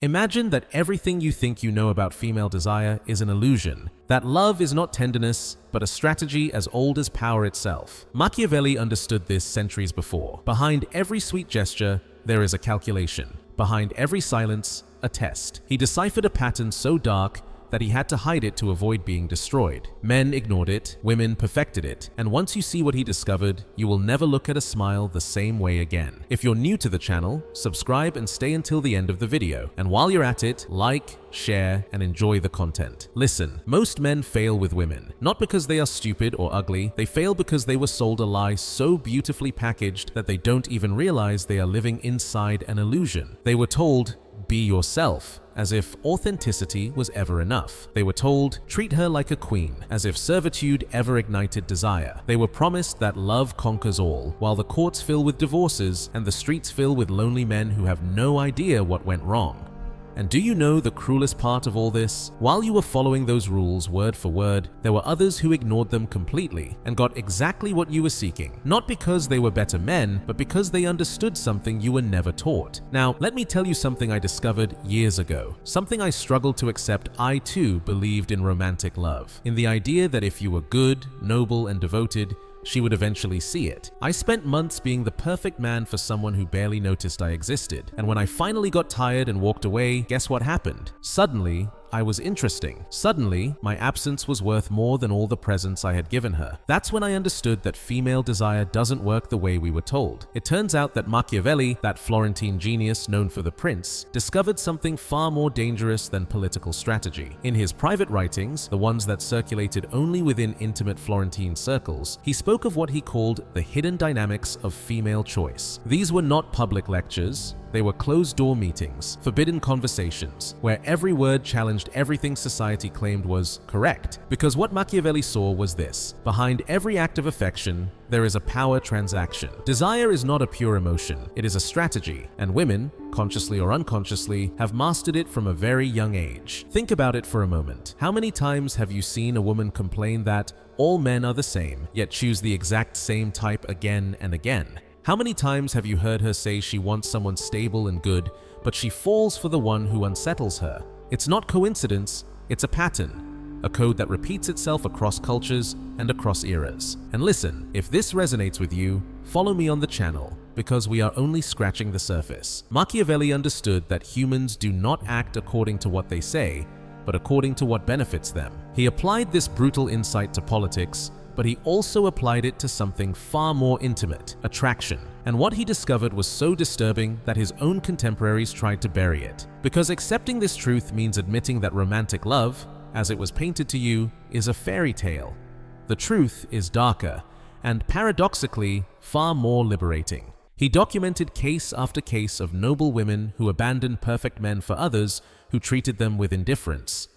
Imagine that everything you think you know about female desire is an illusion, that love is not tenderness, but a strategy as old as power itself. Machiavelli understood this centuries before. Behind every sweet gesture, there is a calculation. Behind every silence, a test. He deciphered a pattern so dark that he had to hide it to avoid being destroyed. Men ignored it, women perfected it, and once you see what he discovered, you will never look at a smile the same way again. If you're new to the channel, subscribe and stay until the end of the video. And while you're at it, like, share, and enjoy the content. Listen, most men fail with women. Not because they are stupid or ugly, they fail because they were sold a lie so beautifully packaged that they don't even realize they are living inside an illusion. They were told, be yourself, as if authenticity was ever enough. They were told, treat her like a queen, as if servitude ever ignited desire. They were promised that love conquers all, while the courts fill with divorces and the streets fill with lonely men who have no idea what went wrong. And do you know the cruelest part of all this? While you were following those rules word for word, there were others who ignored them completely and got exactly what you were seeking. Not because they were better men, but because they understood something you were never taught. Now, let me tell you something I discovered years ago. Something I struggled to accept. I too believed in romantic love. In the idea that if you were good, noble, and devoted, she would eventually see it. I spent months being the perfect man for someone who barely noticed I existed. And when I finally got tired and walked away, guess what happened? Suddenly, I was interesting. Suddenly, my absence was worth more than all the presents I had given her. That's when I understood that female desire doesn't work the way we were told. It turns out that Machiavelli, that Florentine genius known for The Prince, discovered something far more dangerous than political strategy. In his private writings, the ones that circulated only within intimate Florentine circles, he spoke of what he called the hidden dynamics of female choice. These were not public lectures. They were closed-door meetings, forbidden conversations, where every word challenged everything society claimed was correct. Because what Machiavelli saw was this: behind every act of affection, there is a power transaction. Desire is not a pure emotion, it is a strategy, and women, consciously or unconsciously, have mastered it from a very young age. Think about it for a moment. How many times have you seen a woman complain that all men are the same, yet choose the exact same type again and again? How many times have you heard her say she wants someone stable and good, but she falls for the one who unsettles her? It's not coincidence, it's a pattern, a code that repeats itself across cultures and across eras. And listen, if this resonates with you, follow me on the channel, because we are only scratching the surface. Machiavelli understood that humans do not act according to what they say, but according to what benefits them. He applied this brutal insight to politics, but he also applied it to something far more intimate: attraction. And what he discovered was so disturbing that his own contemporaries tried to bury it. Because accepting this truth means admitting that romantic love, as it was painted to you, is a fairy tale. The truth is darker, and paradoxically, far more liberating. He documented case after case of noble women who abandoned perfect men for others who treated them with indifference.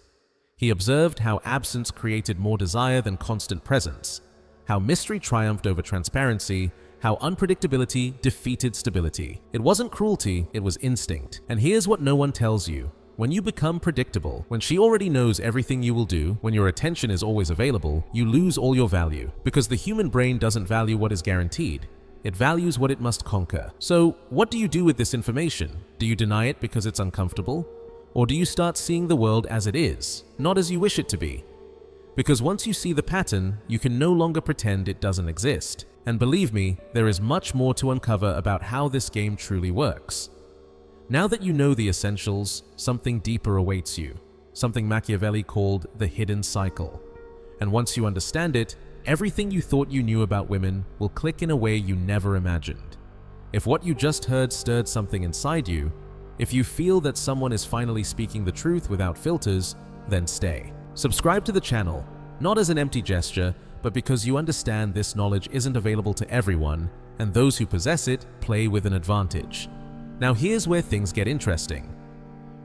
He observed how absence created more desire than constant presence, how mystery triumphed over transparency, how unpredictability defeated stability. It wasn't cruelty, it was instinct. And here's what no one tells you. When you become predictable, when she already knows everything you will do, when your attention is always available, you lose all your value. Because the human brain doesn't value what is guaranteed. It values what it must conquer. So, what do you do with this information? Do you deny it because it's uncomfortable? Or do you start seeing the world as it is, not as you wish it to be? Because once you see the pattern, you can no longer pretend it doesn't exist. And believe me, there is much more to uncover about how this game truly works. Now that you know the essentials, something deeper awaits you, something Machiavelli called the hidden cycle. And once you understand it, everything you thought you knew about women will click in a way you never imagined. If what you just heard stirred something inside you, if you feel that someone is finally speaking the truth without filters, then stay. Subscribe to the channel, not as an empty gesture, but because you understand this knowledge isn't available to everyone, and those who possess it play with an advantage. Now here's where things get interesting.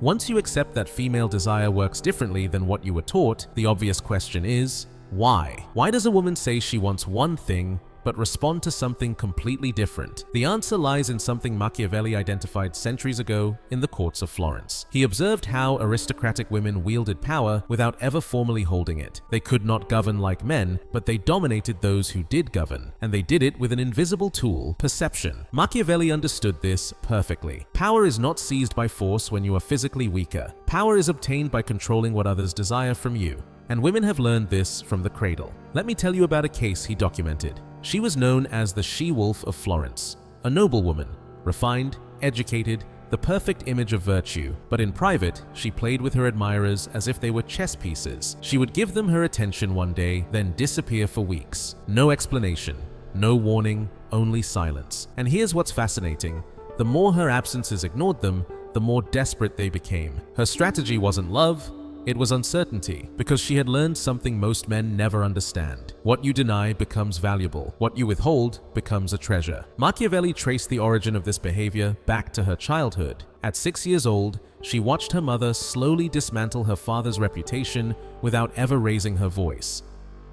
Once you accept that female desire works differently than what you were taught, the obvious question is, why? Why does a woman say she wants one thing but respond to something completely different. The answer lies in something Machiavelli identified centuries ago in the courts of Florence. He observed how aristocratic women wielded power without ever formally holding it. They could not govern like men, but they dominated those who did govern, and they did it with an invisible tool, perception. Machiavelli understood this perfectly. Power is not seized by force when you are physically weaker. Power is obtained by controlling what others desire from you. And women have learned this from the cradle. Let me tell you about a case he documented. She was known as the she-wolf of Florence, a noble woman, refined, educated, the perfect image of virtue, but in private, she played with her admirers as if they were chess pieces. She would give them her attention one day, then disappear for weeks. No explanation, no warning, only silence. And here's what's fascinating. The more her absences ignored them, the more desperate they became. Her strategy wasn't love, it was uncertainty, because she had learned something most men never understand. What you deny becomes valuable. What you withhold becomes a treasure. Machiavelli traced the origin of this behavior back to her childhood. At 6 years old, she watched her mother slowly dismantle her father's reputation without ever raising her voice.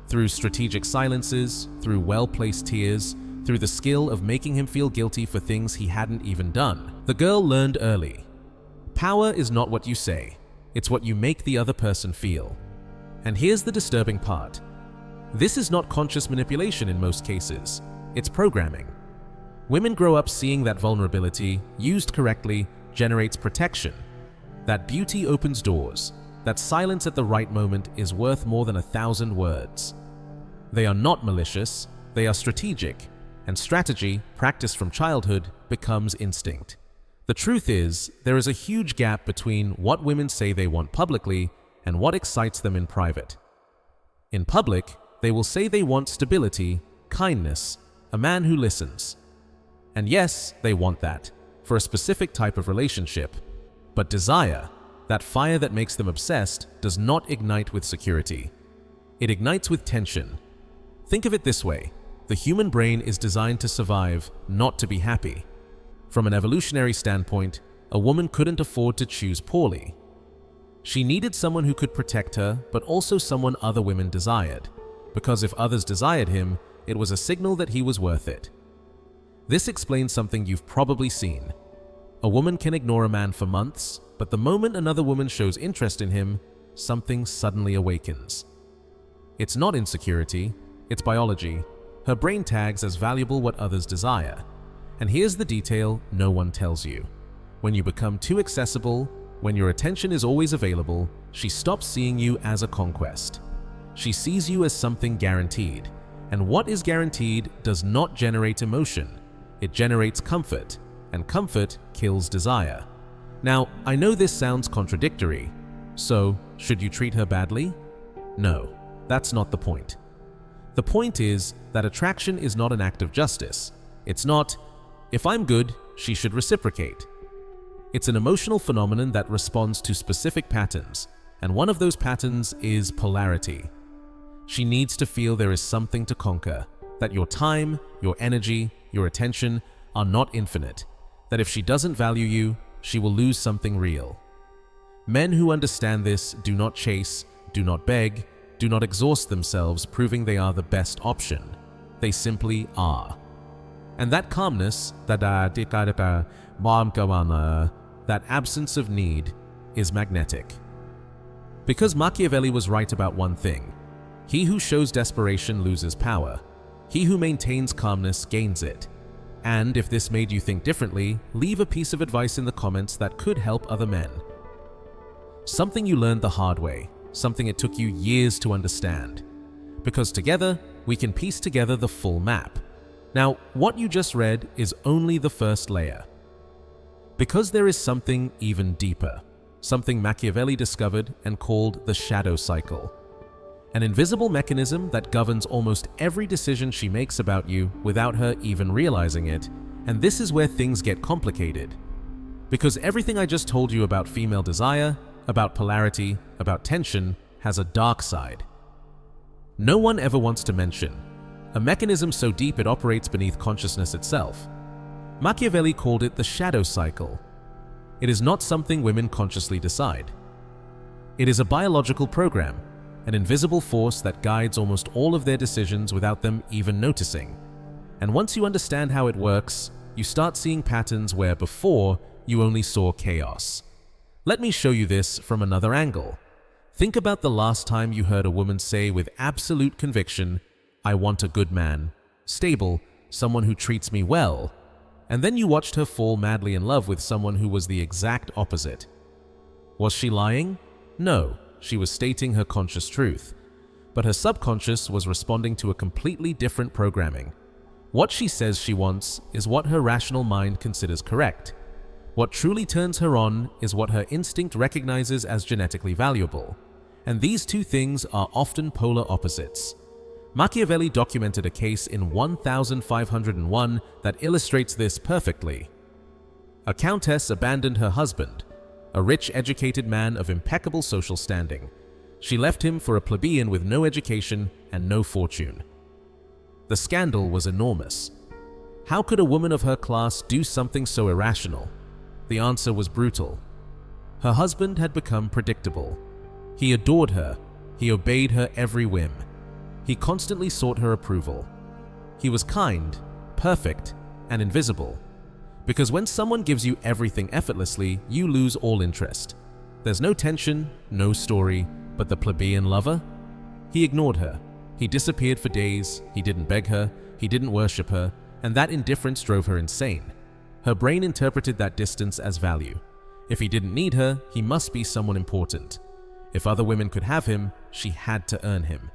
Through strategic silences, through well-placed tears, through the skill of making him feel guilty for things he hadn't even done. The girl learned early. Power is not what you say. It's what you make the other person feel. And here's the disturbing part. This is not conscious manipulation in most cases. It's programming. Women grow up seeing that vulnerability, used correctly, generates protection. That beauty opens doors. That silence at the right moment is worth more than 1,000 words. They are not malicious, they are strategic. And strategy, practiced from childhood, becomes instinct. The truth is, there is a huge gap between what women say they want publicly and what excites them in private. In public, they will say they want stability, kindness, a man who listens. And yes, they want that, for a specific type of relationship. But desire, that fire that makes them obsessed, does not ignite with security. It ignites with tension. Think of it this way. The human brain is designed to survive, not to be happy. From an evolutionary standpoint, a woman couldn't afford to choose poorly. She needed someone who could protect her, but also someone other women desired. Because if others desired him, it was a signal that he was worth it. This explains something you've probably seen. A woman can ignore a man for months, but the moment another woman shows interest in him, something suddenly awakens. It's not insecurity, it's biology. Her brain tags as valuable what others desire. And here's the detail no one tells you. When you become too accessible, when your attention is always available, she stops seeing you as a conquest. She sees you as something guaranteed. And what is guaranteed does not generate emotion. It generates comfort, and comfort kills desire. Now, I know this sounds contradictory. So, should you treat her badly? No, that's not the point. The point is that attraction is not an act of justice. It's not, if I'm good, she should reciprocate. It's an emotional phenomenon that responds to specific patterns, and one of those patterns is polarity. She needs to feel there is something to conquer, that your time, your energy, your attention are not infinite, that if she doesn't value you, she will lose something real. Men who understand this do not chase, do not beg, do not exhaust themselves proving they are the best option. They simply are. And that calmness, that absence of need, is magnetic. Because Machiavelli was right about one thing. He who shows desperation loses power. He who maintains calmness gains it. And if this made you think differently, leave a piece of advice in the comments that could help other men. Something you learned the hard way, something it took you years to understand. Because together, we can piece together the full map. Now, what you just read is only the first layer. Because there is something even deeper, something Machiavelli discovered and called the shadow cycle. An invisible mechanism that governs almost every decision she makes about you without her even realizing it, and this is where things get complicated. Because everything I just told you about female desire, about polarity, about tension, has a dark side. No one ever wants to mention. A mechanism so deep it operates beneath consciousness itself. Machiavelli called it the shadow cycle. It is not something women consciously decide. It is a biological program, an invisible force that guides almost all of their decisions without them even noticing. And once you understand how it works, you start seeing patterns where before you only saw chaos. Let me show you this from another angle. Think about the last time you heard a woman say with absolute conviction, "I want a good man, stable, someone who treats me well," and then you watched her fall madly in love with someone who was the exact opposite. Was she lying? No, she was stating her conscious truth. But her subconscious was responding to a completely different programming. What she says she wants is what her rational mind considers correct. What truly turns her on is what her instinct recognizes as genetically valuable. And these two things are often polar opposites. Machiavelli documented a case in 1501 that illustrates this perfectly. A countess abandoned her husband, a rich, educated man of impeccable social standing. She left him for a plebeian with no education and no fortune. The scandal was enormous. How could a woman of her class do something so irrational? The answer was brutal. Her husband had become predictable. He adored her. He obeyed her every whim. He constantly sought her approval. He was kind, perfect, and invisible. Because when someone gives you everything effortlessly, you lose all interest. There's no tension, no story, but the plebeian lover? He ignored her. He disappeared for days. He didn't beg her. He didn't worship her. And that indifference drove her insane. Her brain interpreted that distance as value. If he didn't need her, he must be someone important. If other women could have him, she had to earn him.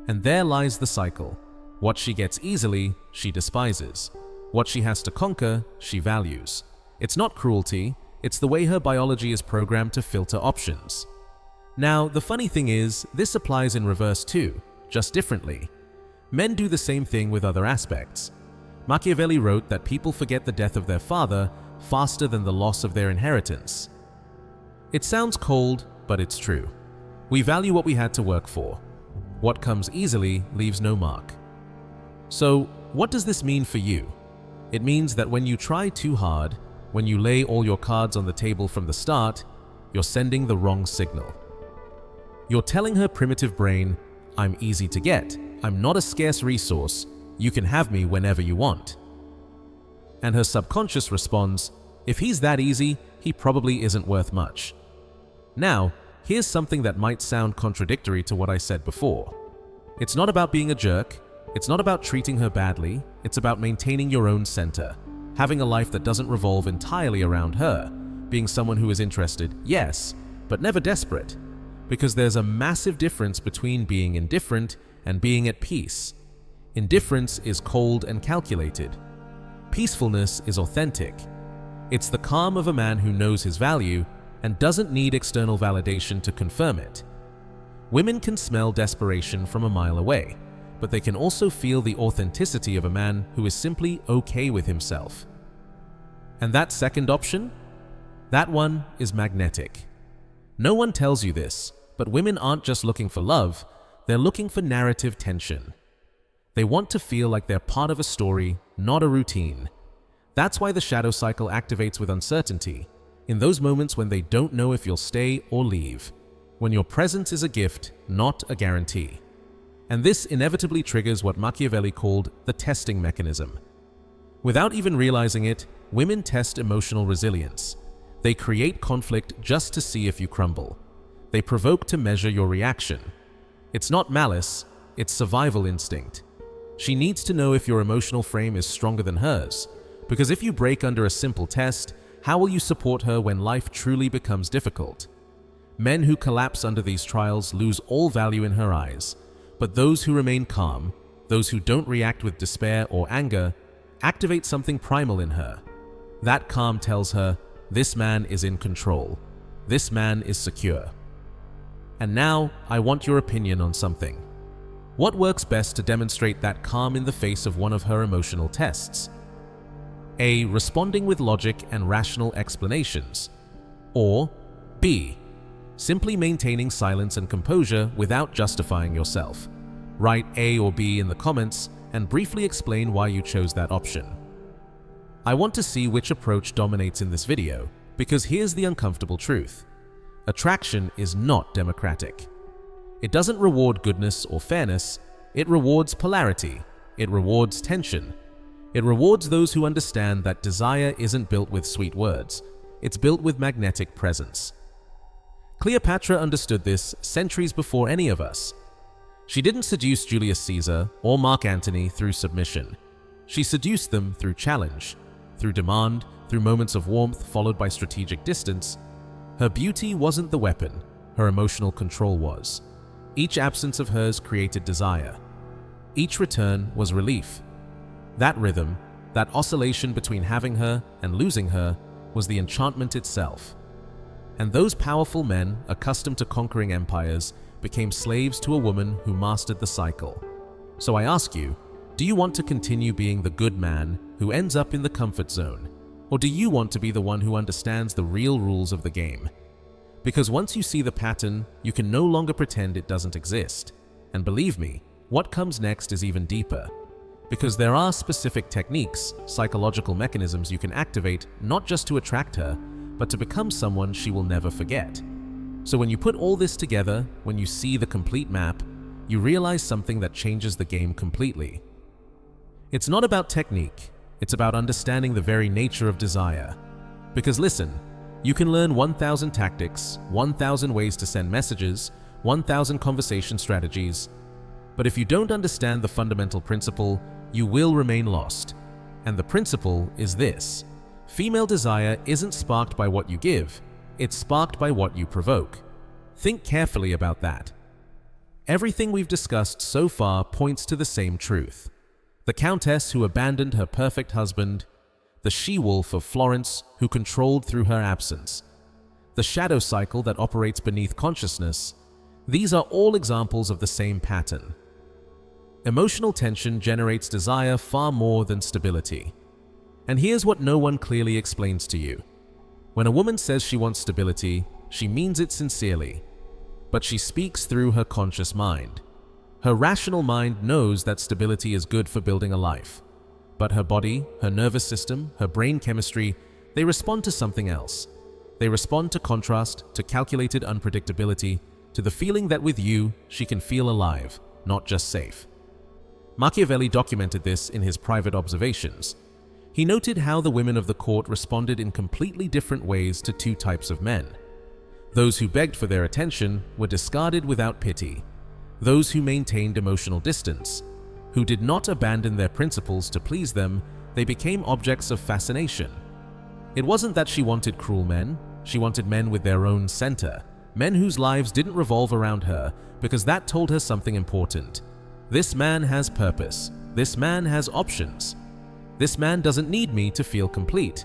And there lies the cycle. What she gets easily, she despises. What she has to conquer, she values. It's not cruelty, it's the way her biology is programmed to filter options. Now, the funny thing is, this applies in reverse too, just differently. Men do the same thing with other aspects. Machiavelli wrote that people forget the death of their father faster than the loss of their inheritance. It sounds cold, but it's true. We value what we had to work for. What comes easily leaves no mark. So, what does this mean for you? It means that when you try too hard, when you lay all your cards on the table from the start, you're sending the wrong signal. You're telling her primitive brain, "I'm easy to get, I'm not a scarce resource, you can have me whenever you want." And her subconscious responds, "If he's that easy, he probably isn't worth much." Now, here's something that might sound contradictory to what I said before. It's not about being a jerk, it's not about treating her badly, it's about maintaining your own center, having a life that doesn't revolve entirely around her, being someone who is interested, yes, but never desperate. Because there's a massive difference between being indifferent and being at peace. Indifference is cold and calculated. Peacefulness is authentic. It's the calm of a man who knows his value and doesn't need external validation to confirm it. Women can smell desperation from a mile away, but they can also feel the authenticity of a man who is simply okay with himself. And that second option? That one is magnetic. No one tells you this, but women aren't just looking for love, they're looking for narrative tension. They want to feel like they're part of a story, not a routine. That's why the shadow cycle activates with uncertainty, in those moments when they don't know if you'll stay or leave, when your presence is a gift, not a guarantee. And this inevitably triggers what Machiavelli called the testing mechanism. Without even realizing it, women test emotional resilience. They create conflict just to see if you crumble. They provoke to measure your reaction. It's not malice, it's survival instinct. She needs to know if your emotional frame is stronger than hers, because if you break under a simple test, how will you support her when life truly becomes difficult? Men who collapse under these trials lose all value in her eyes, but those who remain calm, those who don't react with despair or anger, activate something primal in her. That calm tells her, this man is in control. This man is secure. And now, I want your opinion on something. What works best to demonstrate that calm in the face of one of her emotional tests? A. Responding with logic and rational explanations. Or B. Simply maintaining silence and composure without justifying yourself. Write A or B in the comments and briefly explain why you chose that option. I want to see which approach dominates in this video, because here's the uncomfortable truth. Attraction is not democratic. It doesn't reward goodness or fairness, it rewards polarity, It rewards tension. It rewards those who understand that desire isn't built with sweet words. It's built with magnetic presence. Cleopatra understood this centuries before any of us. She didn't seduce Julius Caesar or Mark Antony through submission. She seduced them through challenge, through demand, through moments of warmth followed by strategic distance. Her beauty wasn't the weapon, her emotional control was. Each absence of hers created desire. Each return was relief. That rhythm, that oscillation between having her and losing her, was the enchantment itself. And those powerful men, accustomed to conquering empires, became slaves to a woman who mastered the cycle. So I ask you, do you want to continue being the good man who ends up in the comfort zone? Or do you want to be the one who understands the real rules of the game? Because once you see the pattern, you can no longer pretend it doesn't exist. And believe me, what comes next is even deeper. Because there are specific techniques, psychological mechanisms you can activate not just to attract her, but to become someone she will never forget. So when you put all this together, when you see the complete map, you realize something that changes the game completely. It's not about technique, it's about understanding the very nature of desire. Because listen, you can learn 1,000 tactics, 1,000 ways to send messages, 1,000 conversation strategies, but if you don't understand the fundamental principle, you will remain lost. And the principle is this: female desire isn't sparked by what you give, it's sparked by what you provoke. Think carefully about that. Everything we've discussed so far points to the same truth. The countess who abandoned her perfect husband, the she-wolf of Florence who controlled through her absence, the shadow cycle that operates beneath consciousness, these are all examples of the same pattern. Emotional tension generates desire far more than stability. And here's what no one clearly explains to you. When a woman says she wants stability, she means it sincerely. But she speaks through her conscious mind. Her rational mind knows that stability is good for building a life. But her body, her nervous system, her brain chemistry, they respond to something else. They respond to contrast, to calculated unpredictability, to the feeling that with you, she can feel alive, not just safe. Machiavelli documented this in his private observations. He noted how the women of the court responded in completely different ways to two types of men. Those who begged for their attention were discarded without pity. Those who maintained emotional distance, who did not abandon their principles to please them, they became objects of fascination. It wasn't that she wanted cruel men, she wanted men with their own center, men whose lives didn't revolve around her, because that told her something important. This man has purpose. This man has options. This man doesn't need me to feel complete.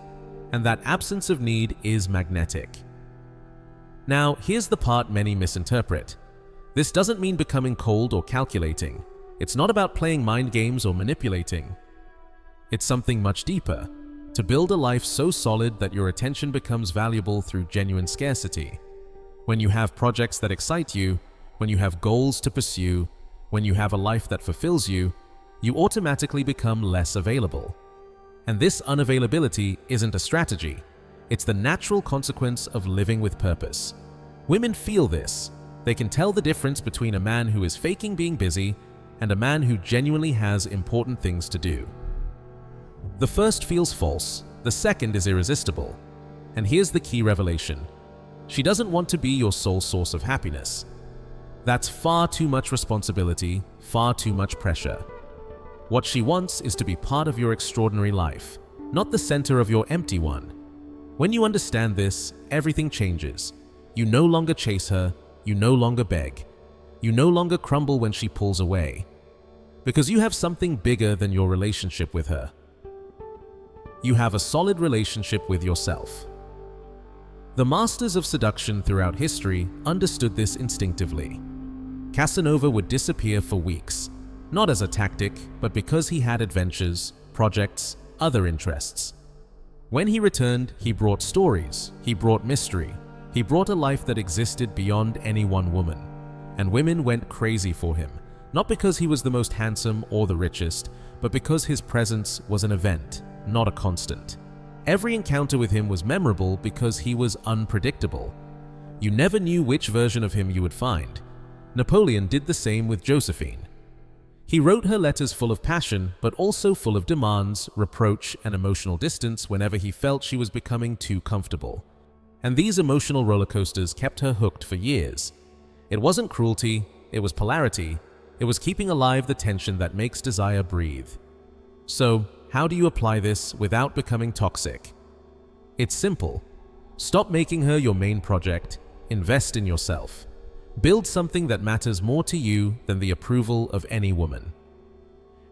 And that absence of need is magnetic. Now, here's the part many misinterpret. This doesn't mean becoming cold or calculating. It's not about playing mind games or manipulating. It's something much deeper. To build a life so solid that your attention becomes valuable through genuine scarcity. When you have projects that excite you, when you have goals to pursue, when you have a life that fulfills you, you automatically become less available. And this unavailability isn't a strategy. It's the natural consequence of living with purpose. Women feel this. They can tell the difference between a man who is faking being busy and a man who genuinely has important things to do. The first feels false, the second is irresistible. And here's the key revelation. She doesn't want to be your sole source of happiness. That's far too much responsibility, far too much pressure. What she wants is to be part of your extraordinary life, not the center of your empty one. When you understand this, everything changes. You no longer chase her, you no longer beg. You no longer crumble when she pulls away. Because you have something bigger than your relationship with her. You have a solid relationship with yourself. The masters of seduction throughout history understood this instinctively. Casanova would disappear for weeks, not as a tactic, but because he had adventures, projects, other interests. When he returned, he brought stories, he brought mystery, he brought a life that existed beyond any one woman. And women went crazy for him, not because he was the most handsome or the richest, but because his presence was an event, not a constant. Every encounter with him was memorable because he was unpredictable. You never knew which version of him you would find. Napoleon did the same with Josephine. He wrote her letters full of passion, but also full of demands, reproach, and emotional distance whenever he felt she was becoming too comfortable. And these emotional roller coasters kept her hooked for years. It wasn't cruelty, it was polarity. It was keeping alive the tension that makes desire breathe. So, how do you apply this without becoming toxic? It's simple. Stop making her your main project. Invest in yourself. Build something that matters more to you than the approval of any woman.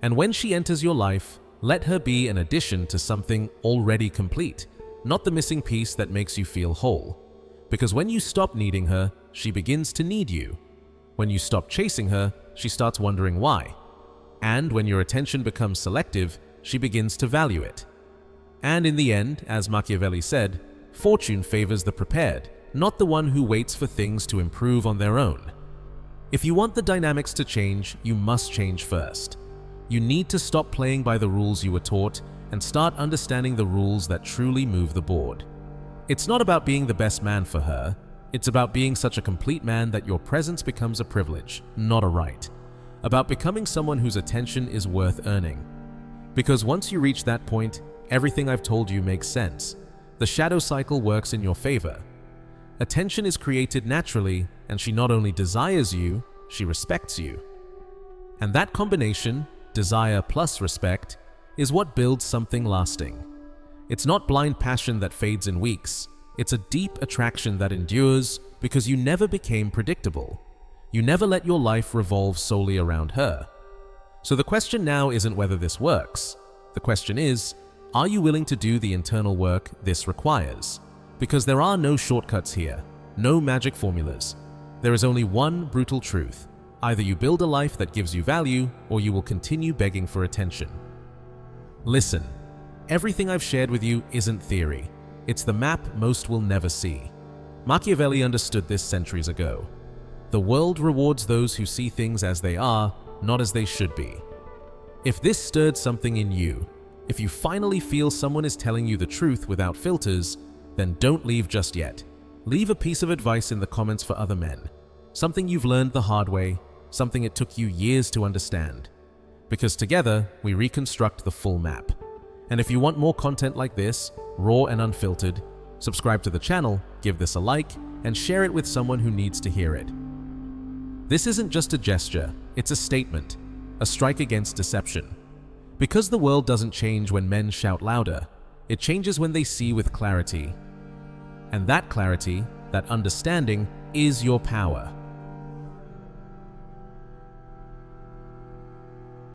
And when she enters your life, let her be an addition to something already complete, not the missing piece that makes you feel whole. Because when you stop needing her, she begins to need you. When you stop chasing her, she starts wondering why. And when your attention becomes selective, she begins to value it. And in the end, as Machiavelli said, fortune favors the prepared, not the one who waits for things to improve on their own. If you want the dynamics to change, you must change first. You need to stop playing by the rules you were taught and start understanding the rules that truly move the board. It's not about being the best man for her. It's about being such a complete man that your presence becomes a privilege, not a right. About becoming someone whose attention is worth earning. Because once you reach that point, everything I've told you makes sense. The shadow cycle works in your favor. Attention is created naturally, and she not only desires you, she respects you. And that combination, desire plus respect, is what builds something lasting. It's not blind passion that fades in weeks. It's a deep attraction that endures because you never became predictable. You never let your life revolve solely around her. So the question now isn't whether this works. The question is, are you willing to do the internal work this requires? Because there are no shortcuts here, no magic formulas. There is only one brutal truth. Either you build a life that gives you value, or you will continue begging for attention. Listen, everything I've shared with you isn't theory. It's the map most will never see. Machiavelli understood this centuries ago. The world rewards those who see things as they are, not as they should be. If this stirred something in you, if you finally feel someone is telling you the truth without filters, then don't leave just yet. Leave a piece of advice in the comments for other men. Something you've learned the hard way, something it took you years to understand. Because together, we reconstruct the full map. And if you want more content like this, raw and unfiltered, subscribe to the channel, give this a like, and share it with someone who needs to hear it. This isn't just a gesture, it's a statement, a strike against deception. Because the world doesn't change when men shout louder, it changes when they see with clarity. And that clarity, that understanding, is your power.